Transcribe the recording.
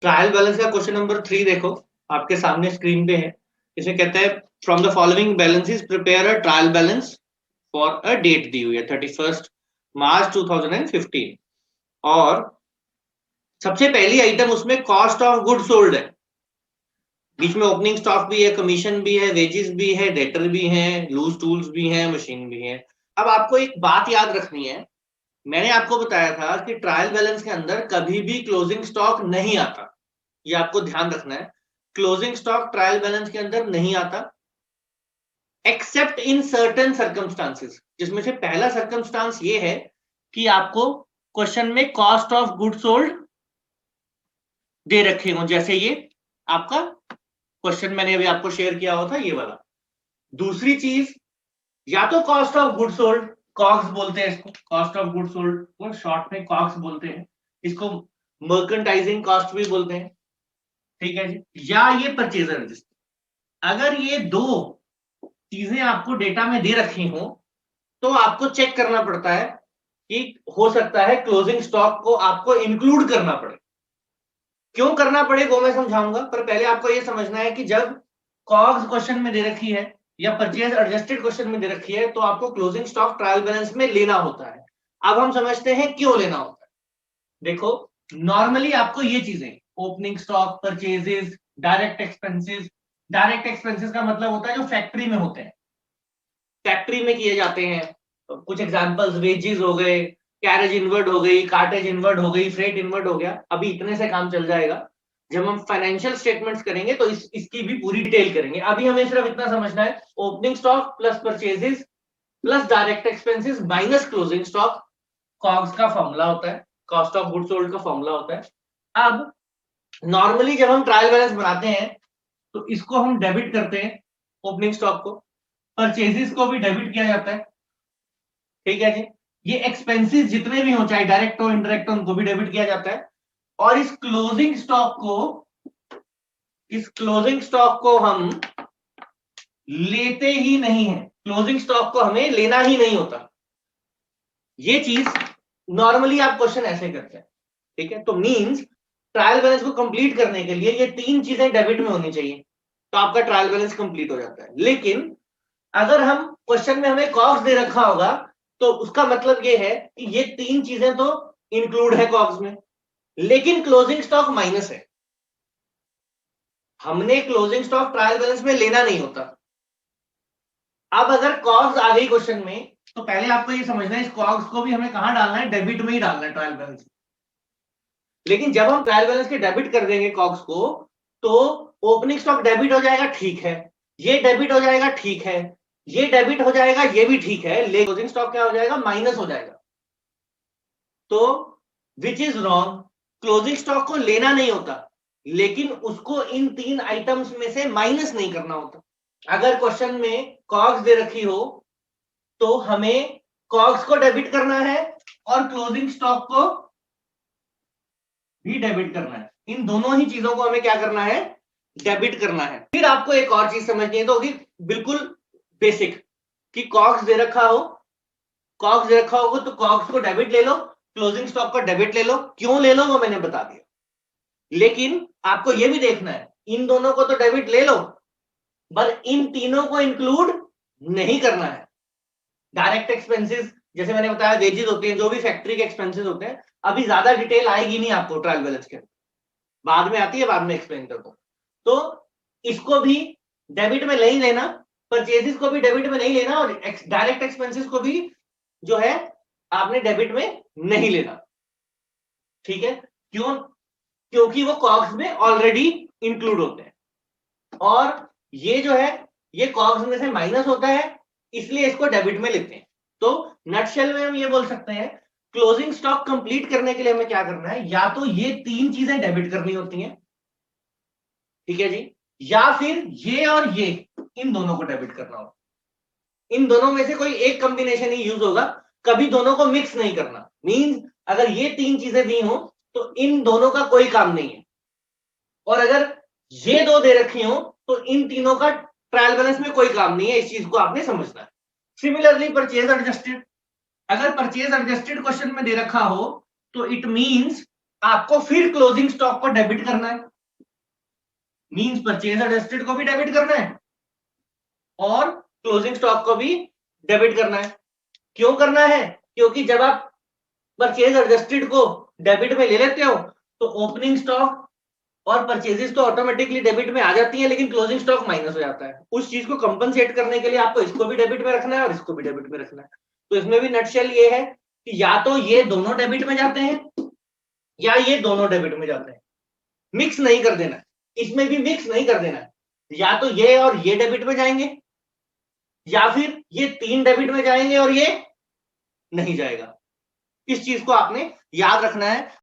Trial balance का question number 3 देखो, आपके सामने स्क्रीन पे है। इसे कहते हैं from the following balances prepare a trial balance for a date दी हुई है 31 मार्च 2015। और सबसे पहली आइटम उसमें कॉस्ट ऑफ गुड सोल्ड है, बीच में ओपनिंग स्टॉक भी है, कमीशन भी है, वेजेस भी है, डेटर भी है, लूज टूल्स भी है, मशीन भी है। अब आपको एक बात याद रखनी है, मैंने आपको बताया था कि ट्रायल बैलेंस के अंदर कभी भी क्लोजिंग स्टॉक नहीं आता, ये आपको ध्यान रखना है। क्लोजिंग स्टॉक ट्रायल बैलेंस के अंदर नहीं आता एक्सेप्ट इन सर्टेन सर्कमस्टांसेस, जिसमें से पहला सर्कमस्टांस ये है कि आपको क्वेश्चन में कॉस्ट ऑफ गुड सोल्ड दे रखे हो, जैसे ये आपका क्वेश्चन मैंने अभी आपको शेयर किया हुआ था ये वाला। दूसरी चीज, या तो cost of good sold, COGS बोलते हैं इसको, कॉस्ट ऑफ गुड सोल्ड को शॉर्ट में कॉग्स बोलते हैं, इसको मर्केंटाइजिंग कॉस्ट भी बोलते हैं, ठीक है जी, या ये परचेजर रजिस्टर। अगर ये दो चीजें आपको डेटा में दे रखी हो तो आपको चेक करना पड़ता है कि हो सकता है क्लोजिंग स्टॉक को आपको इंक्लूड करना पड़े। क्यों करना पड़े वो मैं समझाऊंगा, पर पहले आपको यह समझना है कि जब कॉग्स क्वेश्चन में दे रखी है या परचेज एडजस्टेड क्वेश्चन में दे रखी है तो आपको क्लोजिंग स्टॉक ट्रायल बैलेंस में लेना होता है। अब हम समझते हैं क्यों लेना होता है। देखो, नॉर्मली आपको ये चीजें opening stock, purchases, direct expenses, direct expenses का मतलब होता है जो फैक्ट्री में होते हैं, फैक्ट्री में किए जाते हैं। तो कुछ एग्जांपल्स वेजेस हो गए, कैरेज इनवर्ड हो गई, कार्टेज इनवर्ड हो गई, फ्रेट इनवर्ड हो गया। अभी इतने से काम चल जाएगा, जब हम फाइनेंशियल स्टेटमेंट्स करेंगे तो इसकी भी पूरी डिटेल करेंगे। अभी हमें सिर्फ इतना समझना है, opening stock plus purchases plus direct expenses minus closing stock COGS का फॉर्मूला होता है, कॉस्ट ऑफ गुड सोल्ड का फॉर्मूला होता है। अब नॉर्मली जब हम ट्रायल बैलेंस बनाते हैं तो इसको हम डेबिट करते हैं, ओपनिंग स्टॉक को, परचेजेस को भी डेबिट किया जाता है, ठीक है जी। ये एक्सपेंसेस जितने भी हो, चाहे डायरेक्ट हो इनडायरेक्ट हो, उनको भी डेबिट किया जाता है। और इस क्लोजिंग स्टॉक को हम लेते ही नहीं है, क्लोजिंग स्टॉक को हमें लेना ही नहीं होता। ये चीज नॉर्मली आप क्वेश्चन ऐसे करते हैं, ठीक है। तो मींस ट्रायल बैलेंस को कंप्लीट करने के लिए ये तीन चीजें डेबिट में होनी चाहिए, तो आपका ट्रायल बैलेंस कंप्लीट हो जाता है। लेकिन अगर हम क्वेश्चन में हमें कॉस्ट दे रखा होगा तो उसका मतलब ये है कि ये तीन चीजें तो इंक्लूड है कॉस्ट में, लेकिन क्लोजिंग स्टॉक माइनस है। हमने क्लोजिंग स्टॉक ट्रायल बैलेंस में लेना नहीं होता। अब अगर कॉस्ट आ गई क्वेश्चन में तो पहले आपको ये समझना है इस कॉस्ट को भी हमें कहां डालना है, डेबिट में ही डालना है ट्रायल बैलेंस। लेकिन जब हम ट्रायल बैलेंस के डेबिट कर देंगे कॉस्ट को तो ओपनिंग स्टॉक डेबिट हो जाएगा, ठीक है, ये डेबिट हो जाएगा, ठीक है, ये डेबिट हो जाएगा, ये भी ठीक है, लेकिन क्लोजिंग स्टॉक क्या हो जाएगा, माइनस हो जाएगा। तो which is wrong, closing stock को लेना नहीं होता, लेकिन उसको इन तीन आइटम्स में से माइनस नहीं करना होता। अगर क्वेश्चन में कॉग्स दे रखी हो तो हमें कॉग्स को डेबिट करना है और क्लोजिंग स्टॉक को भी डेबिट करना है। इन दोनों ही चीजों को हमें क्या करना है, डेबिट करना है। फिर आपको एक और चीज समझनी है, तो होगी बिल्कुल बेसिक, कि कॉग्स दे रखा हो, कॉग्स दे रखा होगा तो कॉग्स को डेबिट ले लो, क्लोजिंग स्टॉक को डेबिट ले लो। क्यों ले लो वो मैंने बता दिया, लेकिन आपको यह भी देखना है इन दोनों को तो डेबिट ले लो, पर इन तीनों को इंक्लूड नहीं करना है। डायरेक्ट एक्सपेंसेस जैसे मैंने बताया, वेजेस होते हैं, जो भी फैक्ट्री के एक्सपेंसेस होते हैं, अभी ज्यादा डिटेल आएगी नहीं आपको ट्रायल बैलेंस के, बाद में आती है, बाद में एक्सप्लेन करता हूं। तो इसको भी डेबिट में नहीं लेना, परचेजेस को भी डेबिट में नहीं लेना, और डायरेक्ट एक्सपेंसेस को भी जो है आपने डेबिट में नहीं लेना, ठीक है। क्यों, क्योंकि वो कॉग्स में ऑलरेडी इंक्लूड होते हैं, और ये जो है ये कॉग्स में से माइनस होता है, इसलिए इसको डेबिट में लेते हैं। तो नटशेल में हम ये बोल सकते हैं, क्लोजिंग स्टॉक कंप्लीट करने के लिए हमें क्या करना है, या तो ये तीन चीजें डेबिट करनी होती हैं, ठीक है जी, या फिर ये और ये, इन दोनों को डेबिट करना होगा। इन दोनों में से कोई एक कॉम्बिनेशन ही यूज होगा, कभी दोनों को मिक्स नहीं करना। मींस अगर ये तीन चीजें दी हो तो इन दोनों का कोई काम नहीं है, और अगर ये दो दे रखी हो तो इन तीनों का ट्रायल बैलेंस में कोई काम नहीं है। इस चीज को आपने समझना है। सिमिलरली परचेज एडजस्टेड, अगर परचेज एडजस्टेड क्वेश्चन में दे रखा हो तो इट मींस आपको फिर क्लोजिंग स्टॉक को डेबिट करना है, मींस परचेज एडजस्टेड को भी डेबिट करना है और क्लोजिंग स्टॉक को भी डेबिट करना है। क्यों करना है? क्योंकि जब आप परचेज एडजस्टेड को डेबिट में ले लेते हो तो ओपनिंग स्टॉक और परचेजेस तो ऑटोमेटिकली डेबिट में आ जाती है, लेकिन क्लोजिंग स्टॉक माइनस हो जाता है। उस चीज को कंपनसेट करने के लिए आपको इसको भी डेबिट में रखना है और इसको भी डेबिट में रखना है। तो इसमें भी नटशेल ये है कि या तो ये दोनों डेबिट में जाते हैं या ये दोनों डेबिट में जाते हैं, मिक्स नहीं कर देना, इसमें भी मिक्स नहीं कर देना। या तो ये और ये डेबिट में जाएंगे या फिर ये तीन डेबिट में जाएंगे और ये नहीं जाएगा। इस चीज को आपने याद रखना है